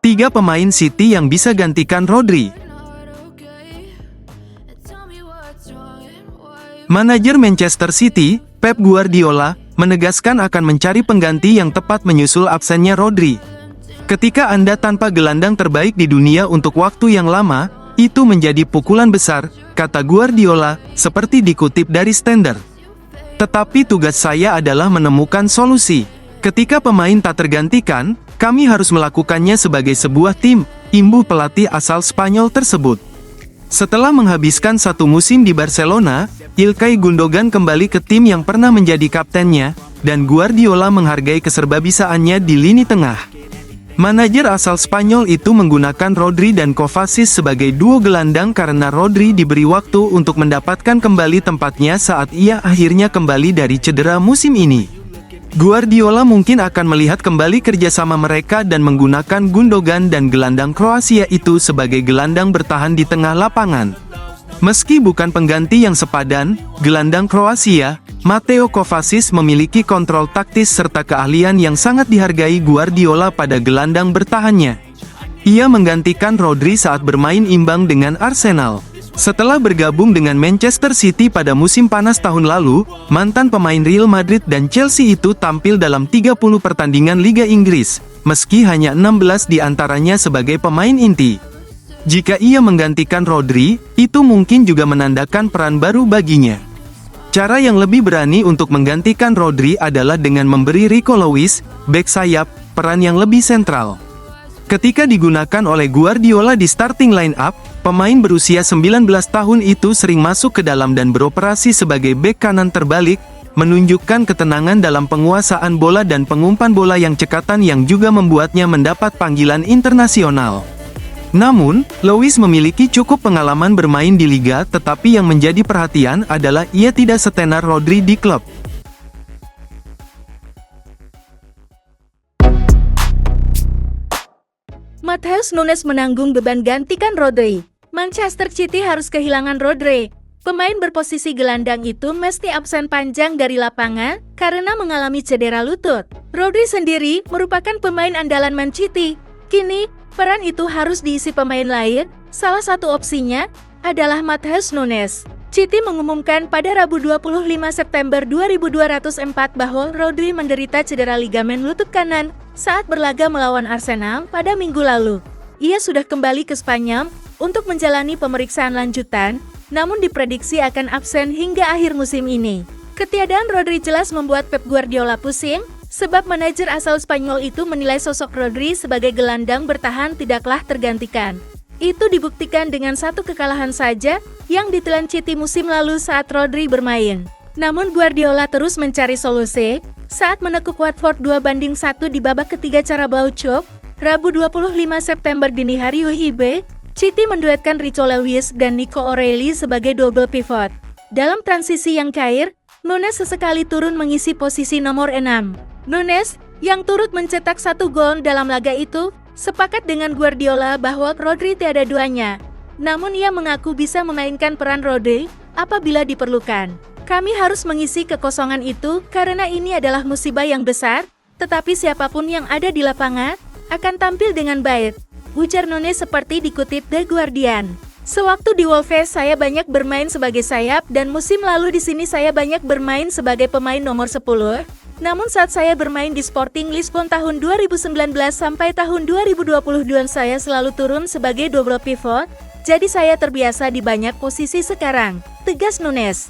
3 pemain City yang bisa gantikan Rodri. Manajer Manchester City, Pep Guardiola, menegaskan akan mencari pengganti yang tepat menyusul absennya Rodri. Ketika Anda tanpa gelandang terbaik di dunia untuk waktu yang lama, itu menjadi pukulan besar, kata Guardiola, seperti dikutip dari Standard. Tetapi tugas saya adalah menemukan solusi. Ketika pemain tak tergantikan, kami harus melakukannya sebagai sebuah tim, imbuh pelatih asal Spanyol tersebut. Setelah menghabiskan 1 musim di Barcelona, Ilkay Gundogan kembali ke tim yang pernah menjadi kaptennya, dan Guardiola menghargai keserbabisaannya di lini tengah. Manajer asal Spanyol itu menggunakan Rodri dan Kovacic sebagai duo gelandang karena Rodri diberi waktu untuk mendapatkan kembali tempatnya saat ia akhirnya kembali dari cedera musim ini. Guardiola mungkin akan melihat kembali kerjasama mereka dan menggunakan Gundogan dan gelandang Kroasia itu sebagai gelandang bertahan di tengah lapangan. Meski bukan pengganti yang sepadan, gelandang Kroasia, Mateo Kovacic memiliki kontrol taktis serta keahlian yang sangat dihargai Guardiola pada gelandang bertahannya. Ia menggantikan Rodri saat bermain imbang dengan Arsenal. Setelah bergabung dengan Manchester City pada musim panas tahun lalu, mantan pemain Real Madrid dan Chelsea itu tampil dalam 30 pertandingan Liga Inggris, meski hanya 16 di antaranya sebagai pemain inti. Jika ia menggantikan Rodri, itu mungkin juga menandakan peran baru baginya. Cara yang lebih berani untuk menggantikan Rodri adalah dengan memberi Rico Lewis, bek sayap, peran yang lebih sentral. Ketika digunakan oleh Guardiola di starting line-up, pemain berusia 19 tahun itu sering masuk ke dalam dan beroperasi sebagai bek kanan terbalik, menunjukkan ketenangan dalam penguasaan bola dan pengumpan bola yang cekatan yang juga membuatnya mendapat panggilan internasional. Namun, Lewis memiliki cukup pengalaman bermain di liga, tetapi yang menjadi perhatian adalah ia tidak setenar Rodri di klub. Matheus Nunes menanggung beban gantikan Rodri. Manchester City harus kehilangan Rodri. Pemain berposisi gelandang itu mesti absen panjang dari lapangan karena mengalami cedera lutut. Rodri sendiri merupakan pemain andalan Man City. Kini, peran itu harus diisi pemain lain. Salah satu opsinya adalah Matheus Nunes. City mengumumkan pada Rabu 25 September 2204 bahwa Rodri menderita cedera ligamen lutut kanan saat berlaga melawan Arsenal pada minggu lalu. Ia sudah kembali ke Spanyol untuk menjalani pemeriksaan lanjutan, namun diprediksi akan absen hingga akhir musim ini. Ketiadaan Rodri jelas membuat Pep Guardiola pusing, sebab manajer asal Spanyol itu menilai sosok Rodri sebagai gelandang bertahan tidaklah tergantikan. Itu dibuktikan dengan 1 kekalahan saja yang ditelan City musim lalu saat Rodri bermain. Namun Guardiola terus mencari solusi saat menekuk Watford 2-1 di babak ketiga cara Blaucok, Rabu 25 September dini hari WIB, City menduetkan Rico Lewis dan Nico O'Reilly sebagai double pivot. Dalam transisi yang cair, Nunes sesekali turun mengisi posisi nomor 6. Nunes, yang turut mencetak 1 gol dalam laga itu, sepakat dengan Guardiola bahwa Rodri tiada duanya. Namun ia mengaku bisa memainkan peran Rodri apabila diperlukan. Kami harus mengisi kekosongan itu karena ini adalah musibah yang besar, tetapi siapapun yang ada di lapangan akan tampil dengan baik, ujar Nunes seperti dikutip The Guardian. Sewaktu di Wolves saya banyak bermain sebagai sayap dan musim lalu di sini saya banyak bermain sebagai pemain nomor 10. Namun saat saya bermain di Sporting Lisbon tahun 2019 sampai tahun 2022 saya selalu turun sebagai double pivot, jadi saya terbiasa di banyak posisi sekarang, tegas Nunes.